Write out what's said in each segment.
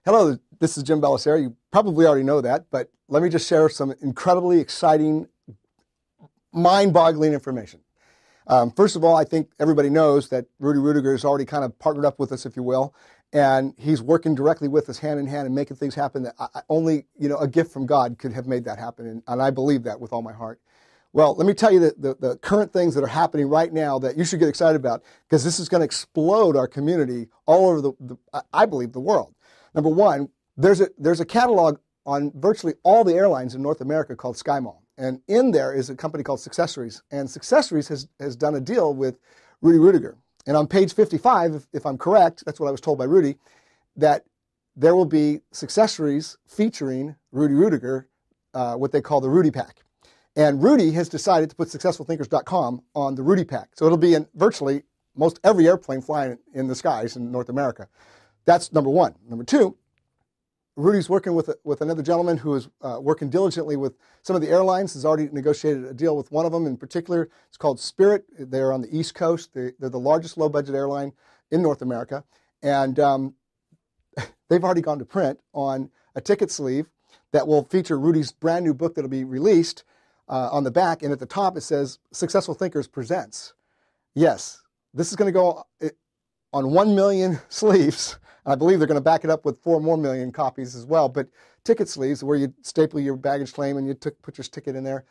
Hello, this is Jim Bellacera. You probably already know that, but let me just share some incredibly exciting, mind-boggling information. First of all, I think everybody knows that Rudy Rudiger has already kind of partnered up with us, if you will, and he's working directly with us hand in hand and making things happen that only a gift from God could have made that happen, and I believe that with all my heart. Well, let me tell you that the current things that are happening right now that you should get excited about, because this is going to explode our community all over I believe, the world. Number one, there's a catalog on virtually all the airlines in North America called SkyMall. And in there is a company called Successories. And Successories has done a deal with Rudy Rudiger. And on page 55, if I'm correct, that's what I was told by Rudy, that there will be Successories featuring Rudy Rudiger, what they call the Rudy Pack. And Rudy has decided to put SuccessfulThinkers.com on the Rudy Pack. So it'll be in virtually most every airplane flying in the skies in North America. That's number one. Number two, Rudy's working with another gentleman who is working diligently with some of the airlines. Has already negotiated a deal with one of them in particular. It's called Spirit. They're on the East Coast. They're the largest low-budget airline in North America. And they've already gone to print on a ticket sleeve that will feature Rudy's brand new book that will be released on the back. And at the top it says, Successful Thinkers Presents. Yes, this is going to go on 1 million sleeves. I believe they're going to back it up with 4 more million copies as well. But ticket sleeves, where you staple your baggage claim and you put your ticket in there,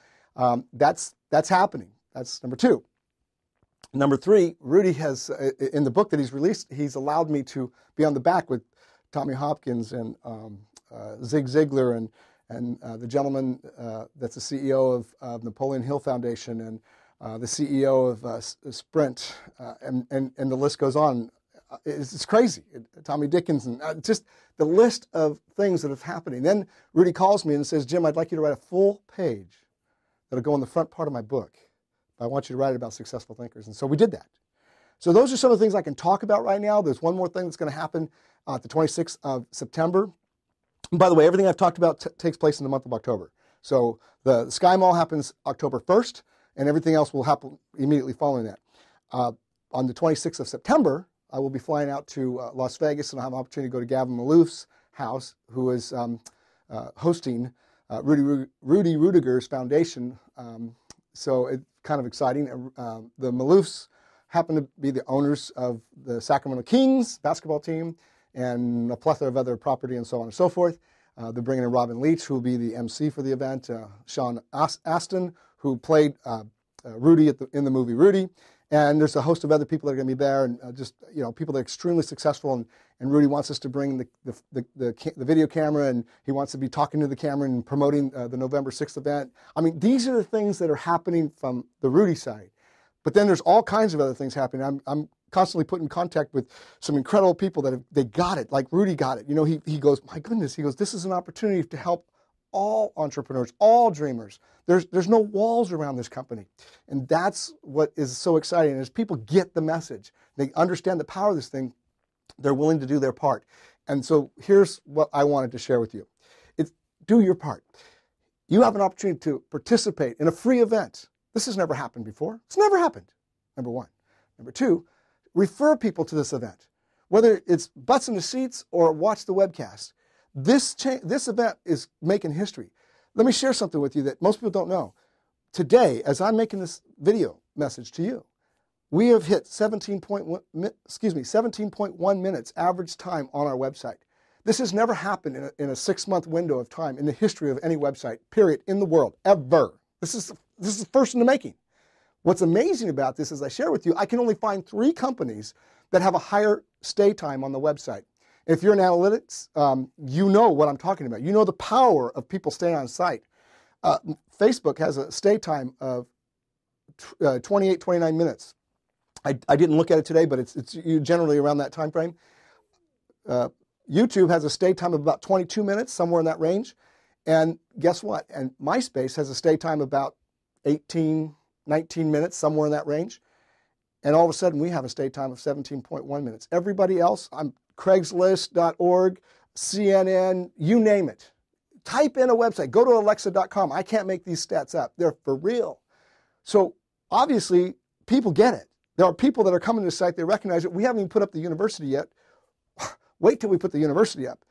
that's happening. That's number two. Number three, Rudy has, in the book that he's released, he's allowed me to be on the back with Tommy Hopkins and Zig Ziglar and the gentleman that's the CEO of Napoleon Hill Foundation and the CEO of Sprint, and the list goes on. It's crazy. Tommy Dickens, and just the list of things that are happening. Then Rudy calls me and says, Jim, I'd like you to write a full page that'll go in the front part of my book. I want you to write it about successful thinkers. And so we did that. So those are some of the things I can talk about right now. There's one more thing that's going to happen the 26th of September. And by the way, everything I've talked about takes place in the month of October. So the Sky Mall happens October 1st, and everything else will happen immediately following that. On the 26th of September, I will be flying out to Las Vegas, and I'll have an opportunity to go to Gavin Malouf's house, who is hosting Rudy Rudiger's foundation. So it's kind of exciting. The Maloufs happen to be the owners of the Sacramento Kings basketball team and a plethora of other property and so on and so forth. They're bringing in Robin Leach, who will be the MC for the event, Sean Astin, who played Rudy in the movie Rudy. And there's a host of other people that are going to be there, and just people that are extremely successful. And Rudy wants us to bring the video camera, and he wants to be talking to the camera and promoting the November 6th event. I mean, these are the things that are happening from the Rudy side. But then there's all kinds of other things happening. I'm constantly put in contact with some incredible people that they got it, like Rudy got it. He goes, my goodness, he goes, this is an opportunity to help all entrepreneurs, all dreamers. There's no walls around this company. And that's what is so exciting. As people get the message, they understand the power of this thing, they're willing to do their part. And so here's what I wanted to share with you. It's do your part. You have an opportunity to participate in a free event. This has never happened before. It's never happened, number one. Number two, refer people to this event. Whether it's butts in the seats or watch the webcast. This event is making history. Let me share something with you that most people don't know. Today, as I'm making this video message to you, we have hit 17.1 minutes average time on our website. This has never happened in a 6-month window of time in the history of any website, period, in the world, ever. This is the first in the making. What's amazing about this, as I share with you, I can only find 3 companies that have a higher stay time on the website. If you're in analytics, you know what I'm talking about. You know the power of people staying on site. Facebook has a stay time of 28, 29 minutes. I didn't look at it today, but it's generally around that time frame. YouTube has a stay time of about 22 minutes, somewhere in that range. And guess what? And MySpace has a stay time about 18, 19 minutes, somewhere in that range. And all of a sudden, we have a stay time of 17.1 minutes. Everybody else, Craigslist.org, CNN, you name it. Type in a website. Go to Alexa.com. I can't make these stats up. They're for real. So obviously, people get it. There are people that are coming to the site. They recognize it. We haven't even put up the university yet. Wait till we put the university up.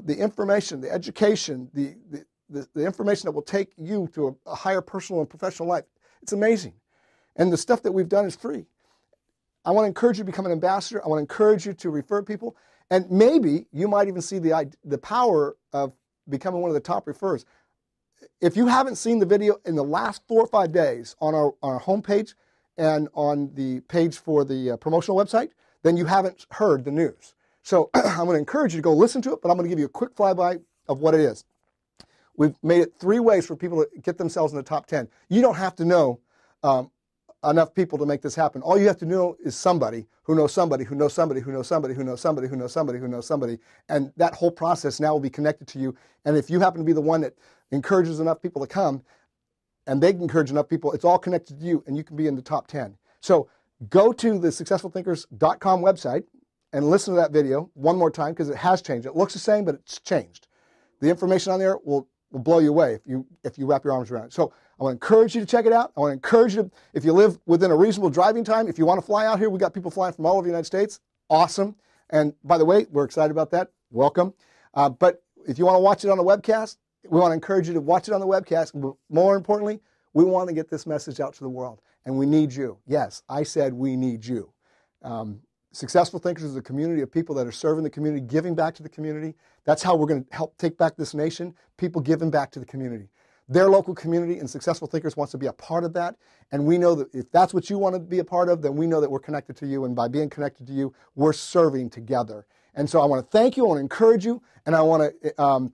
the information, the education, the information that will take you to a higher personal and professional life. It's amazing. And the stuff that we've done is free. I want to encourage you to become an ambassador. I want to encourage you to refer people. And maybe you might even see the power of becoming one of the top referrers. If you haven't seen the video in the last 4 or 5 days on our homepage and on the page for the promotional website, then you haven't heard the news. So I'm going to encourage you to go listen to it, but I'm going to give you a quick flyby of what it is. We've made it 3 ways for people to get themselves in the top 10. You don't have to know enough people to make this happen. All you have to know is somebody who knows somebody who knows somebody who knows somebody who knows somebody who knows somebody who knows somebody, and that whole process now will be connected to you. And if you happen to be the one that encourages enough people to come, and they encourage enough people, it's all connected to you, and you can be in the top 10. So go to the successfulthinkers.com website and listen to that video one more time, because it has changed. It looks the same, but it's changed. The information on there will blow you away if you wrap your arms around it. So I want to encourage you to check it out. I want to encourage you, if you live within a reasonable driving time, if you want to fly out here, we got people flying from all over the United States. Awesome. And by the way, we're excited about that. Welcome. But if you want to watch it on a webcast, we want to encourage you to watch it on the webcast. But more importantly, we want to get this message out to the world. And we need you. Yes, I said we need you. Successful Thinkers is a community of people that are serving the community, giving back to the community. That's how we're going to help take back this nation, people giving back to the community. Their local community and Successful Thinkers wants to be a part of that. And we know that if that's what you want to be a part of, then we know that we're connected to you. And by being connected to you, we're serving together. And so I want to thank you. I want to encourage you. And I want to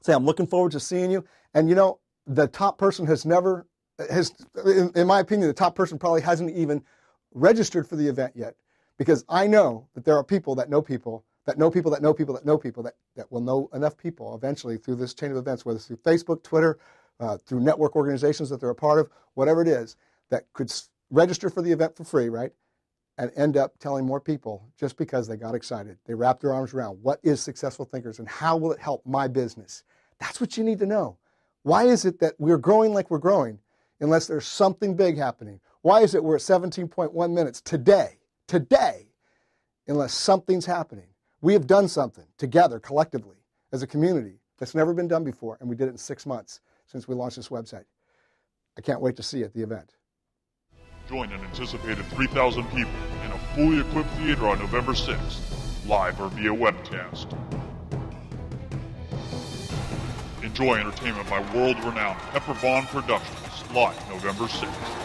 say I'm looking forward to seeing you. And you know, the top person in my opinion, the top person probably hasn't even registered for the event yet. Because I know that there are people that know people, that know people, that know people, that know people, that will know enough people eventually through this chain of events, whether it's through Facebook, Twitter, through network organizations that they're a part of, whatever it is, that could register for the event for free, right? And end up telling more people just because they got excited. They wrapped their arms around what is Successful Thinkers and how will it help my business? That's what you need to know. Why is it that we're growing like we're growing unless there's something big happening? Why is it we're at 17.1 minutes today, unless something's happening? We have done something together, collectively, as a community that's never been done before, and we did it in 6 months since we launched this website. I can't wait to see you at the event. Join an anticipated 3,000 people in a fully equipped theater on November 6th, live or via webcast. Enjoy entertainment by world-renowned Pepper Vaughn Productions, live November 6th.